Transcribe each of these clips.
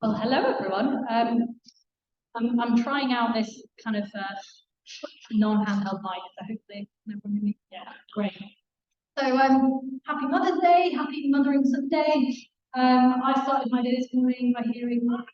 Well, hello everyone. I'm trying out this kind of non-handheld mic, so hopefully everyone, yeah, great. So happy Mother's Day, happy Mothering Sunday. I started my day this morning by hearing over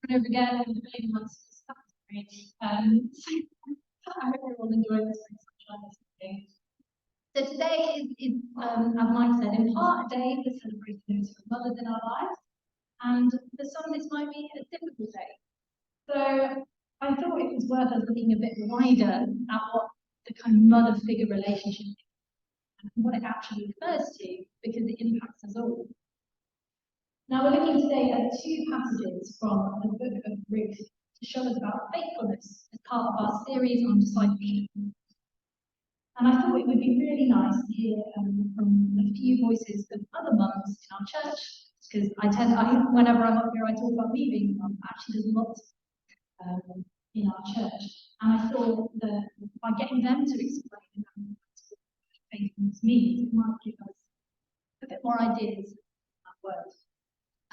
and over again over the baby months. That's great. So I hope everyone enjoyed this sunshine. So today is as Mike said, in part a day for celebrating those mothers in our lives. And for some, this might be a difficult day. So I thought it was worth us looking a bit wider at what the kind of mother figure relationship is and what it actually refers to, because it impacts us all. Now we're looking today at two passages from the book of Ruth to show us about faithfulness as part of our series on discipleship. And I thought it would be really nice to hear from a few voices of other mums in our church, because whenever I'm up here, I talk about me being a mum. Actually, there's lots in our church. And I thought that by getting them to explain what faithfulness means, it might give us a bit more ideas of that word.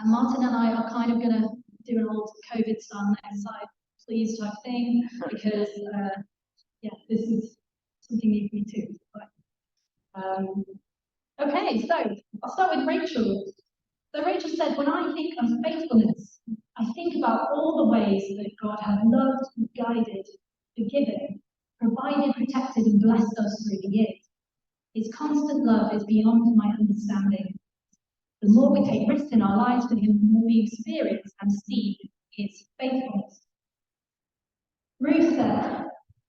And Martin and I are kind of going to do an old COVID-style next slide, please type thing, because, yeah, this is something new for me too. Okay, so I'll start with Rachel. So Rachel said, when I think of faithfulness, I think about all the ways that God has loved, guided, forgiven, provided, protected, and blessed us through the years. His constant love is beyond my understanding. The more we take risks in our lives with him, the more we experience and see his faithfulness. Ruth said,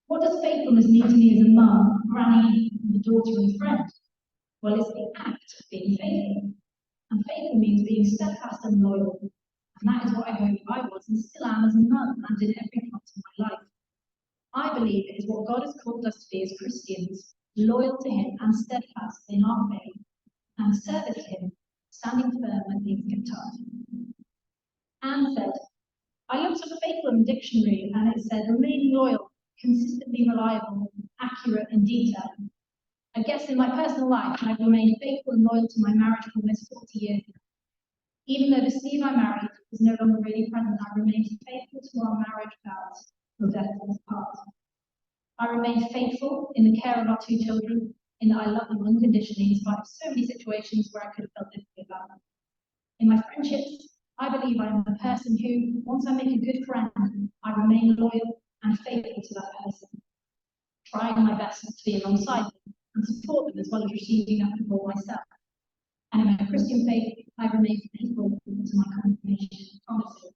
what does faithfulness mean to me as a mum, granny, a daughter, and a friend? Well, it's the act of being faithful. And faithful means being steadfast and loyal. And that is what I hope I was and still am as a mum and in every part of my life. I believe it is what God has called us to be as Christians, loyal to him and steadfast in our faith, and service him, standing firm when things get tough. Anne said, I looked up faithful in the dictionary and it said, remain loyal, consistently reliable, accurate and detailed. I guess in my personal life, I've remained faithful and loyal to my marriage for almost 40 years now. Even though the Steve I married was no longer really present, I remained faithful to our marriage vows till death do us part. I remained faithful in the care of our two children, in that I love them unconditionally in spite of so many situations where I could have felt differently about them. In my friendships, I believe I am a person who, once I make a good friend, I remain loyal and faithful to that person, trying my best to be alongside them and support them as well as receiving that support myself. And in my Christian faith, I remain faithful to my confirmation promises.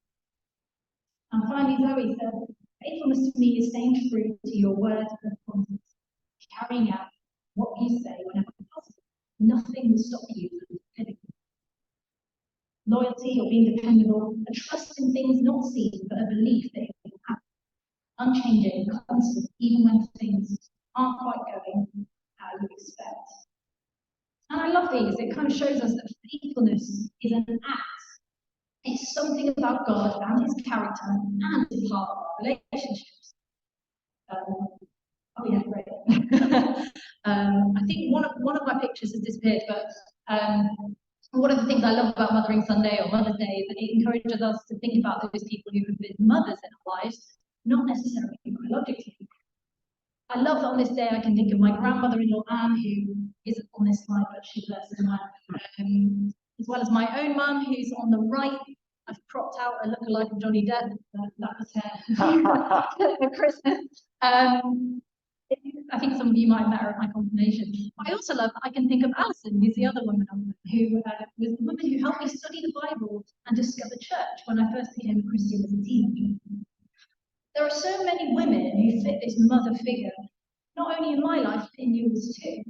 And finally, Zoe said, faithfulness to me is staying true to your word and promises, carrying out what you say whenever possible. Nothing will stop you from living. Loyalty or being dependable, a trust in things not seen, but a belief that it will happen. Unchanging, constant, even when things aren't quite going how you expect. And I love these. It kind of shows us that faithfulness is an act. It's something about God and his character and it's part of our relationships. Oh yeah, great. I think one of my pictures has disappeared, but one of the things I love about Mothering Sunday or Mother's Day is that it encourages us to think about those people who have been mothers in our lives, not necessarily biologically. I love that on this day I can think of my grandmother-in-law Anne, who isn't on this slide, but she blesses her, as well as my own mum, who's on the right. I've propped out a lookalike of Johnny Depp, that was her for Christmas. I think some of you might have met her at my confirmation. I also love, I can think of Alison, who's the other woman who was the woman who helped me study the Bible and discover church when I first became a Christian as a teenager. There are so many women who fit this mother figure, not only in my life, but in yours too.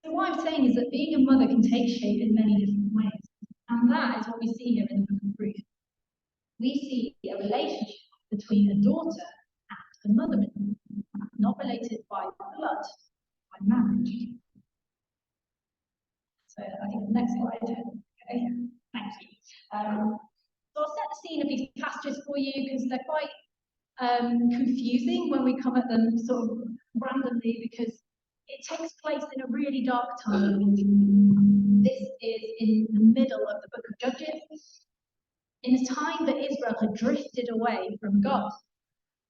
So what I'm saying is that being a mother can take shape in many different ways. And that is what we see here in the book of Ruth. We see a relationship between a daughter and a mother-in-law, not related by blood, by marriage. So I think the next slide. Okay, thank you. So I'll set the scene of these passages for you because they're quite confusing when we come at them sort of randomly, because it takes place in a really dark time. This is in the middle of the book of Judges, in a time that Israel had drifted away from God.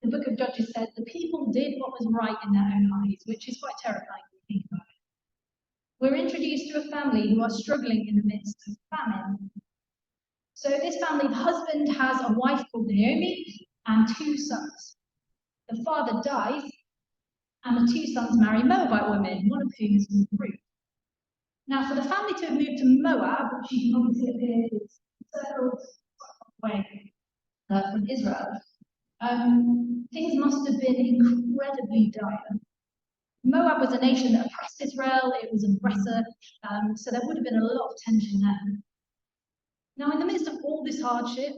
The book of Judges said the people did what was right in their own eyes, which is quite terrifying when you think about it. We're introduced to a family who are struggling in the midst of famine. So this family, the husband has a wife called Naomi and 2 sons. The father dies, and the 2 sons marry Moabite women, one of whom is Ruth. Now, for the family to have moved to Moab, which you can obviously see up here, is circled away from Israel, things must have been incredibly dire. Moab was a nation that oppressed Israel, it was an oppressor, so there would have been a lot of tension there. Now, in the midst of all this hardship,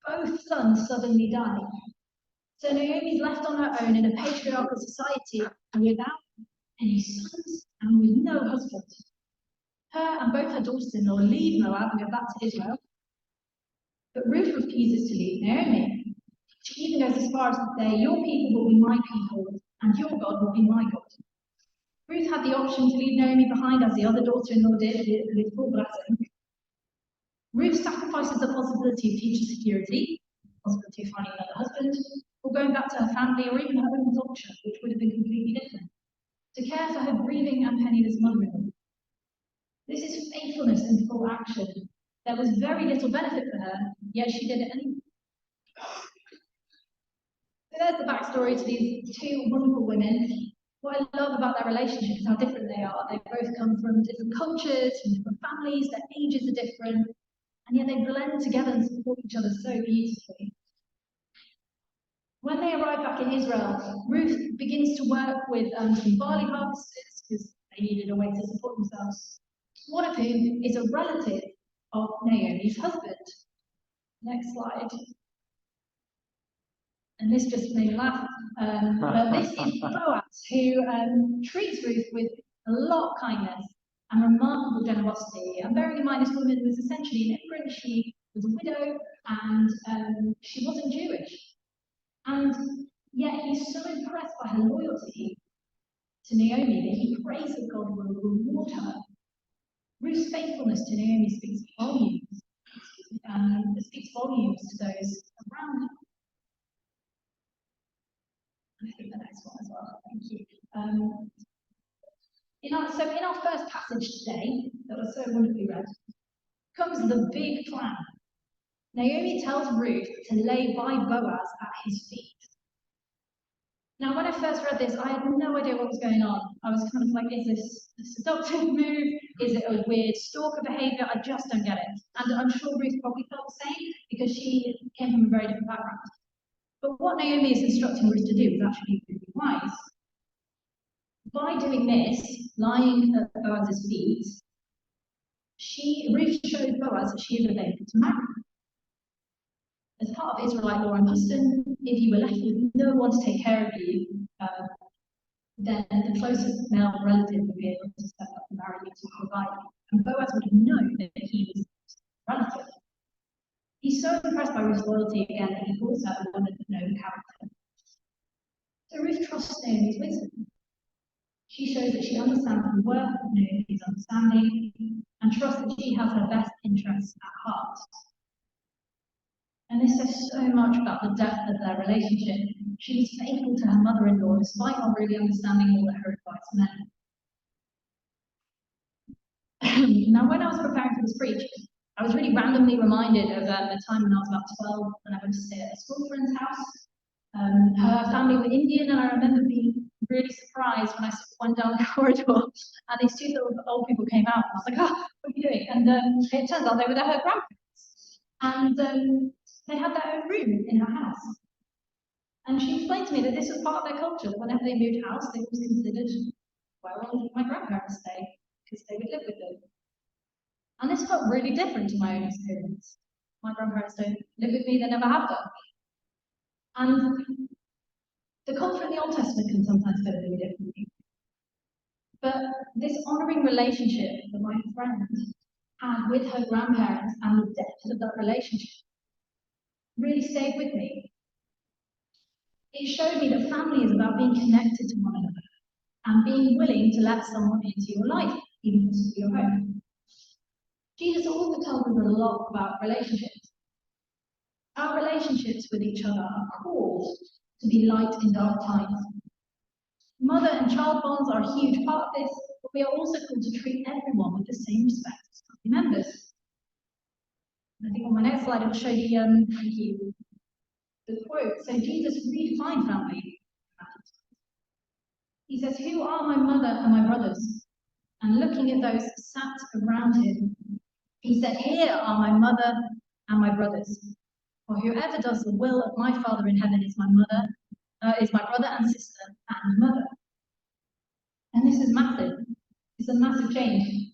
both sons suddenly die. So Naomi's left on her own in a patriarchal society without any sons and with no husband. Her and both her daughters-in-law leave Moab and go back to Israel. But Ruth refuses to leave Naomi. She even goes as far as to say, your people will be my people and your God will be my God. Ruth had the option to leave Naomi behind as the other daughter-in-law did with full blessing. Ruth sacrifices the possibility of future security, possibility of finding another husband, or going back to her family or even her own culture, which would have been completely different, to care for her grieving and penniless mother-in-law. This is faithfulness in full action. There was very little benefit for her, yet she did it anyway. So there's the backstory to these 2 wonderful women. What I love about their relationship is how different they are. They both come from different cultures, from different families, their ages are different, and yet they blend together and support each other so beautifully. When they arrive back in Israel, Ruth begins to work with some barley harvesters because they needed a way to support themselves. One of whom is a relative of Naomi's husband. Next slide. And this just made me laugh. But this is Boaz, who treats Ruth with a lot of kindness and remarkable generosity. And bearing in mind, this woman was essentially an immigrant. She was a widow and she wasn't Jewish. And yet he's so impressed by her loyalty to Naomi that he prays that God will reward her. Ruth's faithfulness to Naomi speaks volumes. It speaks volumes to those around her. I think the next one as well. Thank you. In our first passage today, that was so wonderfully read, comes the big plan. Naomi tells Ruth to lay by Boaz at his feet. Now, when I first read this, I had no idea what was going on. I was kind of like, is this a seductive move? Is it a weird stalker behaviour? I just don't get it. And I'm sure Ruth probably felt the same because she came from a very different background. But what Naomi is instructing Ruth to do is actually really wise. By doing this, lying at Boaz's feet, Ruth showed Boaz that she is available to marry. As part of Israelite law and custom, if you were left with no one to take care of you, then the closest male relative would be able to step up and marry you to provide you. And Boaz would have known that he was a relative. He's so impressed by Ruth's loyalty again that he calls her a woman of known character. So Ruth trusts Naomi's wisdom. She shows that she understands the worth of Naomi's understanding and trusts that she has her best interests at heart. And this says so much about the depth of their relationship. She was faithful to her mother-in-law despite not really understanding all that her advice meant. Now, when I was preparing for this preach, I was really randomly reminded of a time when I was about 12 when I went to stay at a school friend's house. Her family were Indian, and I remember being really surprised when I went down the corridor and these 2 little old people came out. And I was like, oh, what are you doing? And it turns out they were her grandparents. And they had their own room in her house. And she explained to me that this was part of their culture, that whenever they moved house, they always considered where will my grandparents stay, because they would live with them. And this felt really different to my own experience. My grandparents don't live with me, they never have done. And the culture in the Old Testament can sometimes go really differently. But this honouring relationship that my friend had with her grandparents and the depth of that relationship really stayed with me. It showed me that family is about being connected to one another and being willing to let someone into your life, even into your home. Jesus also tells us a lot about relationships. Our relationships with each other are called to be light in dark times. Mother and child bonds are a huge part of this, but we are also called to treat everyone with the same respect as family members. I think on my next slide I'll show you the quote. So Jesus redefined family. He says, "Who are my mother and my brothers?" And looking at those sat around him, he said, "Here are my mother and my brothers. For whoever does the will of my Father in heaven is my brother and sister and mother." And this is massive. It's a massive change.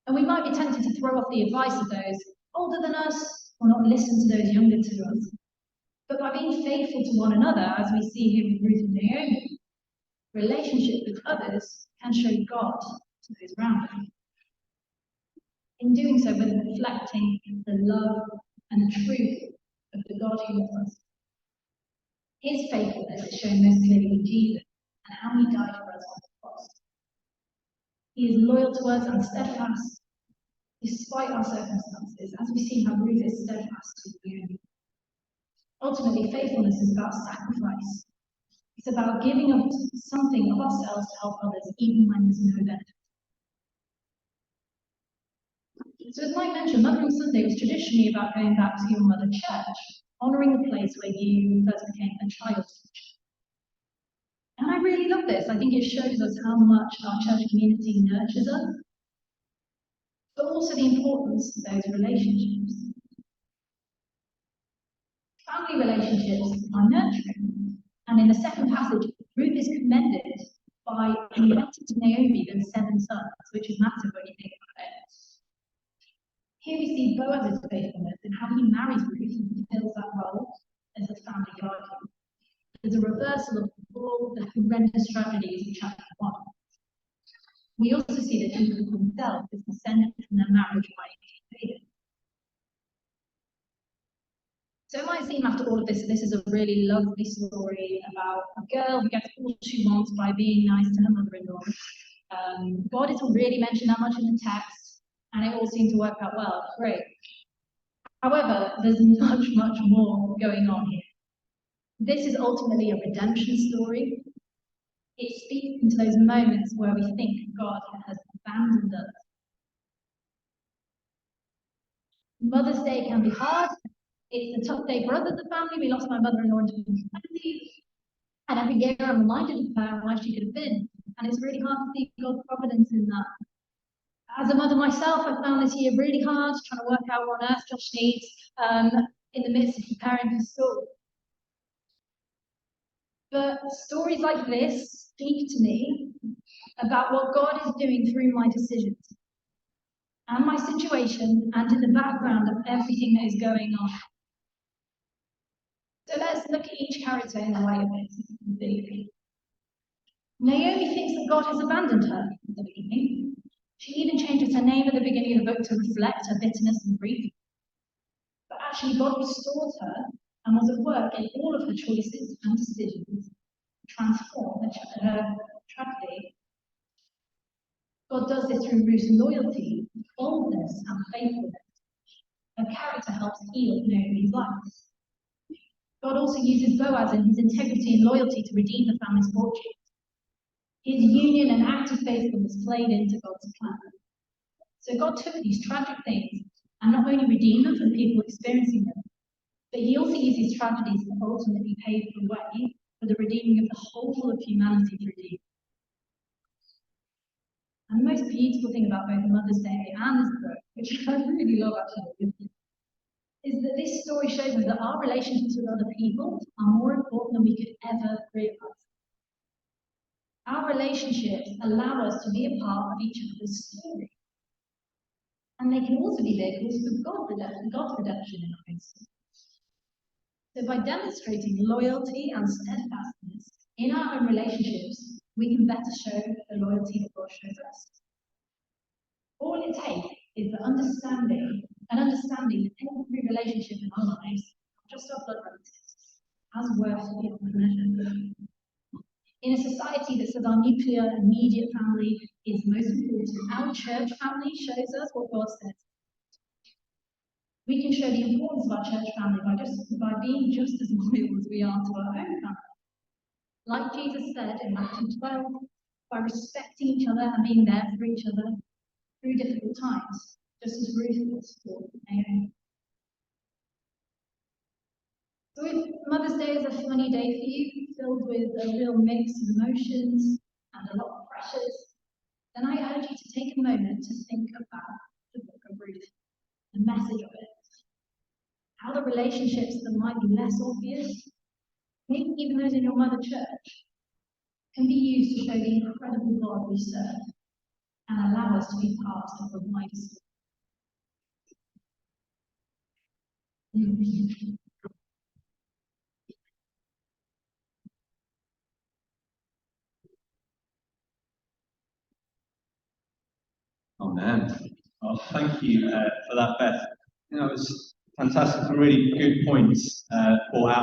And we might be tempted to throw off the advice of those older than us or not listen to those younger to us. But by being faithful to one another, as we see here with Ruth and Naomi, relationship with others can show God to those around us. In doing so, we're reflecting the love and the truth of the God who loves us. His faithfulness is shown most clearly in Jesus and how he died for us on the cross. He is loyal to us and steadfast despite our circumstances, as we see how Ruth is steadfast with you. Ultimately, faithfulness is about sacrifice. It's about giving up something of ourselves to help others, even when there's no benefit. So as Mike mentioned, Mothering Sunday was traditionally about going back to your mother church, honouring the place where you first became a child. And I really love this. I think it shows us how much our church community nurtures us, but also the importance of those relationships. Family relationships are nurturing, and in the second passage, Ruth is commended by inventing to Naomi and 7 sons, which is massive when you think about it. Here we see Boaz's faithfulness and how he marries Ruth and fulfills that role as a family guardian. There's a reversal of all the horrendous tragedies of chapter 1. We also see that Jesus himself is descended from their marriage by David. So it might seem after all of this is a really lovely story about a girl who gets all she wants by being nice to her mother-in-law. God isn't really mentioned that much in the text, and it all seems to work out well. Great. However, there's much, much more going on here. This is ultimately a redemption story. It speaks into those moments where we think God has abandoned us. Mother's Day can be hard. It's a tough day for us as a family. We lost my mother-in-law in 2020, and every year I'm reminded of her and why she could have been. And it's really hard to see God's providence in that. As a mother myself, I found this year really hard, trying to work out what on earth Josh needs in the midst of preparing for school. But stories like this speak to me about what God is doing through my decisions and my situation and in the background of everything that is going on. So let's look at each character in the light of this. Naomi thinks that God has abandoned her at the beginning. She even changes her name at the beginning of the book to reflect her bitterness and grief. But actually, God restored her and was at work in all of her choices and decisions to transform her tragedy. God does this through Ruth's loyalty, boldness, and faithfulness. Her character helps heal Naomi's life. God also uses Boaz and his integrity and loyalty to redeem the family's fortune. His union and act of faithfulness played into God's plan. So God took these tragic things and not only redeemed them from people experiencing them, but he also used these tragedies to ultimately pave the way for the redeeming of the whole of humanity through Jesus. And the most beautiful thing about both Mother's Day and this book, which I really love actually, is that this story shows us that our relationships with other people are more important than we could ever realize. Our relationships allow us to be a part of each other's story. And they can also be vehicles for God's redemption in our midst. So by demonstrating loyalty and steadfastness in our own relationships, we can better show the loyalty that God shows us. All it takes is an understanding that every relationship in our lives, not just our blood relatives, has worth beyond measure. In a society that says our nuclear, immediate family is most important, our church family shows us what God says. We can show the importance of our church family by being just as loyal as we are to our own family. Like Jesus said in Matthew 12, by respecting each other and being there for each other through difficult times, just as Ruth was for Naomi. So if Mother's Day is a funny day for you, filled with a real mix of emotions and a lot of pressures, then I urge you to take a moment to think about the book of Ruth, the message of it, how the relationships that might be less obvious, maybe even those in your mother church, can be used to show the incredible God we serve and allow us to be part of the wider story. Amen. Well, thank you for that, Beth. That was fantastic and really good points brought out.